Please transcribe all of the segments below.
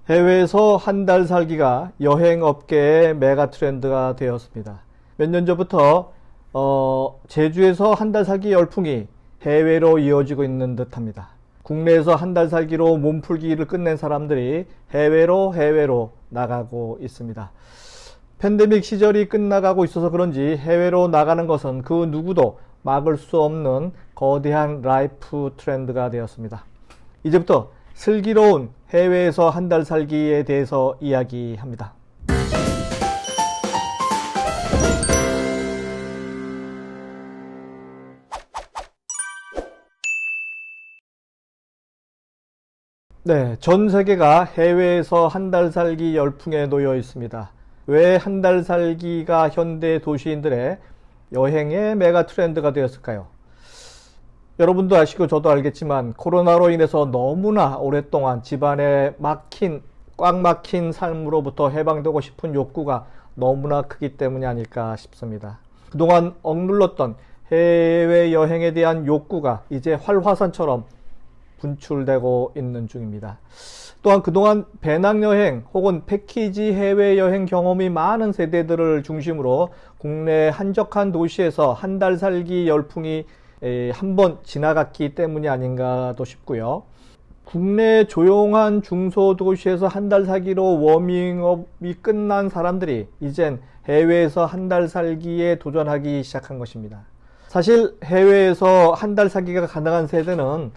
해외에서 한 달 살기가 여행업계의 메가 트렌드가 되었습니다. 몇 년 전부터 제주에서 한 달 살기 열풍이 해외로 이어지고 있는 듯합니다. 국내에서 한 달 살기로 몸풀기를 끝낸 사람들이 해외로 나가고 있습니다. 팬데믹 시절이 끝나가고 있어서 그런지 해외로 나가는 것은 그 누구도 막을 수 없는 거대한 라이프 트렌드가 되었습니다. 이제부터 슬기로운 해외에서 한 달 살기에 대해서 이야기합니다. 네, 전 세계가 해외에서 한 달 살기 열풍에 놓여 있습니다. 왜 한 달 살기가 현대 도시인들의 여행의 메가 트렌드가 되었을까요? 여러분도 아시고 저도 알겠지만 코로나로 인해서 너무나 오랫동안 집안에 꽉 막힌 삶으로부터 해방되고 싶은 욕구가 너무나 크기 때문이 아닐까 싶습니다. 그동안 억눌렀던 해외여행에 대한 욕구가 이제 활화산처럼 분출되고 있는 중입니다. 또한 그동안 배낭여행 혹은 패키지 해외여행 경험이 많은 세대들을 중심으로 국내 한적한 도시에서 한 달 살기 열풍이 한번 지나갔기 때문이 아닌가도 싶고요. 국내 조용한 중소도시에서 한 달 살기로 워밍업이 끝난 사람들이 이젠 해외에서 한 달 살기에 도전하기 시작한 것입니다. 사실 해외에서 한 달 살기가 가능한 세대는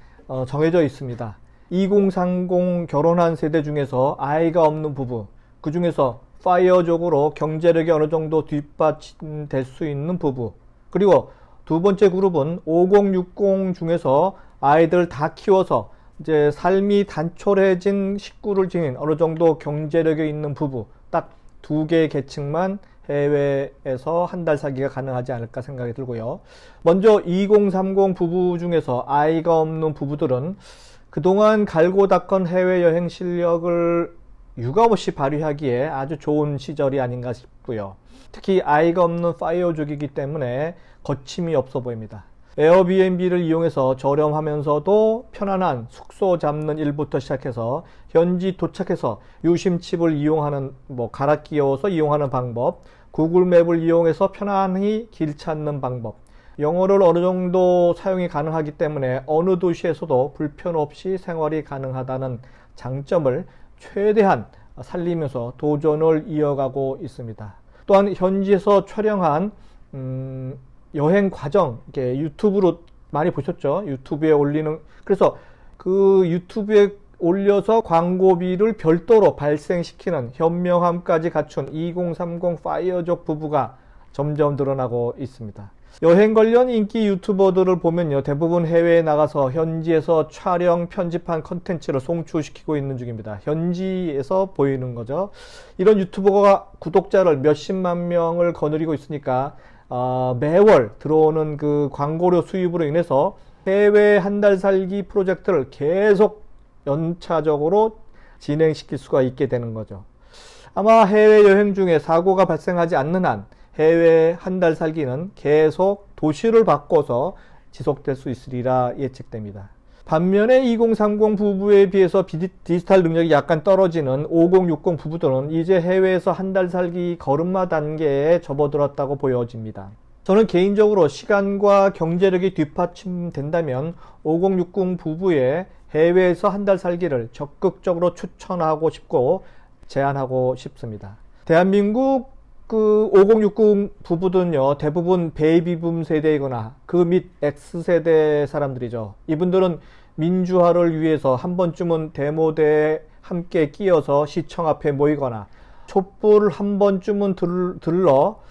정해져 있습니다. 2030 결혼한 세대 중에서 아이가 없는 부부, 그 중에서 파이어족으로 경제력이 어느 정도 뒷받침될 수 있는 부부, 그리고 두 번째 그룹은 5060 중에서 아이들 다 키워서 이제 삶이 단촐해진 식구를 지닌 어느 정도 경제력이 있는 부부, 딱 두 개의 계층만 해외에서 한 달 살기가 가능하지 않을까 생각이 들고요. 먼저 2030 부부 중에서 아이가 없는 부부들은 그동안 갈고 닦은 해외여행 실력을 유감없이 발휘하기에 아주 좋은 시절이 아닌가 싶고요. 특히 아이가 없는 파이어족이기 때문에 거침이 없어 보입니다. 에어비앤비를 이용해서 저렴하면서도 편안한 숙소 잡는 일부터 시작해서 현지 도착해서 유심칩을 이용하는 갈아 끼워서 이용하는 방법, 구글맵을 이용해서 편안히 길 찾는 방법, 영어를 어느 정도 사용이 가능하기 때문에 어느 도시에서도 불편 없이 생활이 가능하다는 장점을 최대한 살리면서 도전을 이어가고 있습니다. 또한 현지에서 촬영한 여행 과정, 이렇게 유튜브로 많이 보셨죠? 유튜브에 올리는, 그래서 그 유튜브에 올려서 광고비를 별도로 발생시키는 현명함까지 갖춘 2030 파이어족 부부가 점점 늘어나고 있습니다. 여행 관련 인기 유튜버들을 보면요, 대부분 해외에 나가서 현지에서 촬영, 편집한 컨텐츠를 송출시키고 있는 중입니다. 현지에서 보이는 거죠. 이런 유튜버가 구독자를 몇십만 명을 거느리고 있으니까 매월 들어오는 그 광고료 수입으로 인해서 해외 한 달 살기 프로젝트를 계속 연차적으로 진행시킬 수가 있게 되는 거죠. 아마 해외여행 중에 사고가 발생하지 않는 한 해외 한 달 살기는 계속 도시를 바꿔서 지속될 수 있으리라 예측됩니다. 반면에 2030 부부에 비해서 디지털 능력이 약간 떨어지는 5060 부부들은 이제 해외에서 한 달 살기 걸음마 단계에 접어들었다고 보여집니다. 저는 개인적으로 시간과 경제력이 뒷받침된다면 5060 부부의 해외에서 한 달 살기를 적극적으로 추천하고 싶고 제안하고 싶습니다. 대한민국 5060 부부들은요, 대부분 베이비붐 세대이거나 그 밑 X세대 사람들이죠. 이분들은 민주화를 위해서 한 번쯤은 데모대에 함께 끼어서 시청 앞에 모이거나 촛불을 한 번쯤은 들러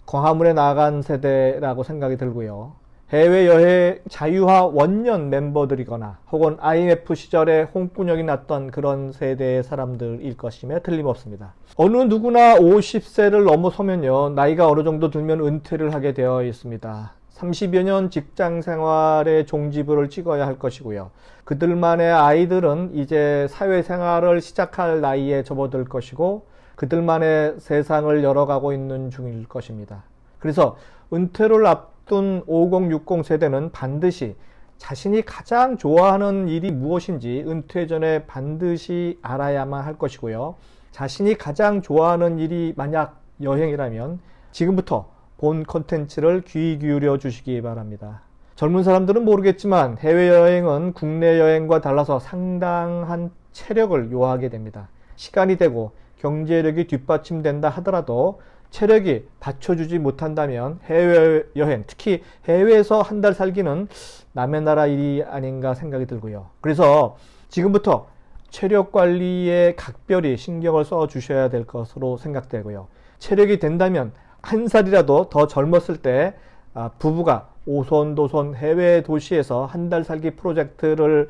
광화문에 나간 세대라고 생각이 들고요. 해외여행 자유화 원년 멤버들이거나 혹은 IMF 시절에 홍군형이 났던 그런 세대의 사람들일 것임에 틀림없습니다. 어느 누구나 50세를 넘어서면요, 나이가 어느 정도 들면 은퇴를 하게 되어 있습니다. 30여 년 직장 생활의 종지부를 찍어야 할 것이고요. 그들만의 아이들은 이제 사회생활을 시작할 나이에 접어들 것이고 그들만의 세상을 열어가고 있는 중일 것입니다. 그래서 은퇴를 앞둔 5060 세대는 반드시 자신이 가장 좋아하는 일이 무엇인지 은퇴 전에 반드시 알아야만 할 것이고요. 자신이 가장 좋아하는 일이 만약 여행이라면 지금부터 본 컨텐츠를 귀 기울여 주시기 바랍니다. 젊은 사람들은 모르겠지만 해외여행은 국내 여행과 달라서 상당한 체력을 요하게 됩니다. 시간이 되고 경제력이 뒷받침된다 하더라도 체력이 받쳐주지 못한다면 해외여행, 특히 해외에서 한 달 살기는 남의 나라 일이 아닌가 생각이 들고요. 그래서 지금부터 체력 관리에 각별히 신경을 써 주셔야 될 것으로 생각되고요. 체력이 된다면 한 살이라도 더 젊었을 때 부부가 오손도손 해외 도시에서 한 달 살기 프로젝트를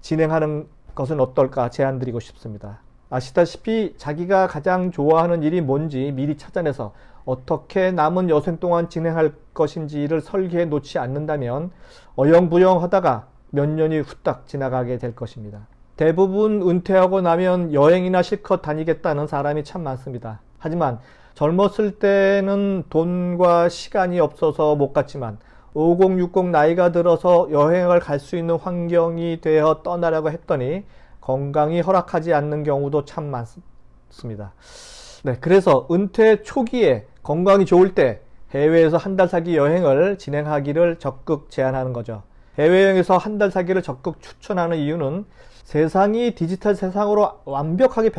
진행하는 것은 어떨까 제안드리고 싶습니다. 아시다시피 자기가 가장 좋아하는 일이 뭔지 미리 찾아내서 어떻게 남은 여생 동안 진행할 것인지를 설계해 놓지 않는다면 어영부영 하다가 몇 년이 후딱 지나가게 될 것입니다. 대부분 은퇴하고 나면 여행이나 실컷 다니겠다는 사람이 참 많습니다. 하지만 젊었을 때는 돈과 시간이 없어서 못 갔지만 5060 나이가 들어서 여행을 갈 수 있는 환경이 되어 떠나려고 했더니 건강이 허락하지 않는 경우도 참 많습니다. 네, 그래서 은퇴 초기에 건강이 좋을 때 해외에서 한 달 살기 여행을 진행하기를 적극 제안하는 거죠. 해외여행에서 한 달 살기를 적극 추천하는 이유는 세상이 디지털 세상으로 완벽하게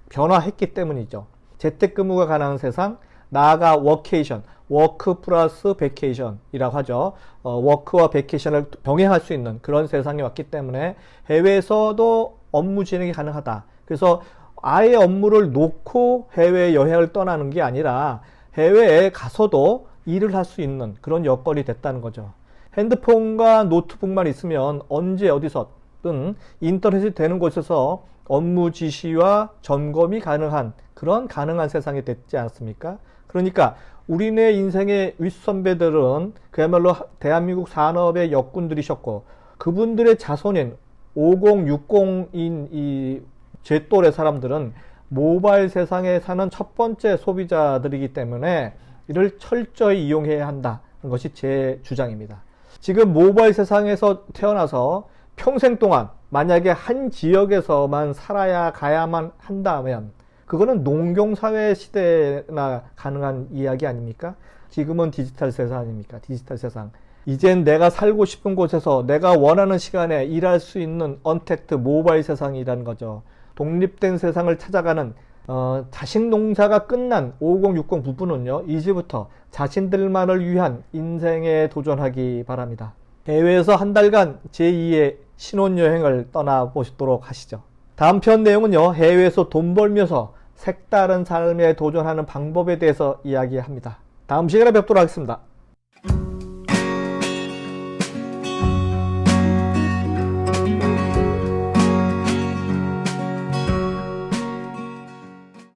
변화했기 때문이죠. 재택근무가 가능한 세상, 나아가 워케이션, 워크 플러스 베케이션이라고 하죠. 워크와 베케이션을 병행할 수 있는 그런 세상이 왔기 때문에 해외에서도 업무 진행이 가능하다. 그래서 아예 업무를 놓고 해외여행을 떠나는 게 아니라 해외에 가서도 일을 할 수 있는 그런 여건이 됐다는 거죠. 핸드폰과 노트북만 있으면 언제 어디서든 인터넷이 되는 곳에서 업무 지시와 점검이 가능한 그런 가능한 세상이 됐지 않습니까? 그러니까 우리네 인생의 윗선배들은 그야말로 대한민국 산업의 역군들이셨고 그분들의 자손인 5060인 이 제 또래 사람들은 모바일 세상에 사는 첫 번째 소비자들이기 때문에 이를 철저히 이용해야 한다는 것이 제 주장입니다. 지금 모바일 세상에서 태어나서 평생 동안 만약에 한 지역에서만 살아야 가야만 한다면 그거는 농경사회 시대나 가능한 이야기 아닙니까? 지금은 디지털 세상 아닙니까? 디지털 세상. 이젠 내가 살고 싶은 곳에서 내가 원하는 시간에 일할 수 있는 언택트 모바일 세상이라는 거죠. 독립된 세상을 찾아가는 자식 농사가 끝난 5060 부부는요, 이제부터 자신들만을 위한 인생에 도전하기 바랍니다. 해외에서 한 달간 제2의 신혼여행을 떠나보시도록 하시죠. 다음 편 내용은요, 해외에서 돈 벌면서 색다른 삶에 도전하는 방법에 대해서 이야기합니다. 다음 시간에 뵙도록 하겠습니다.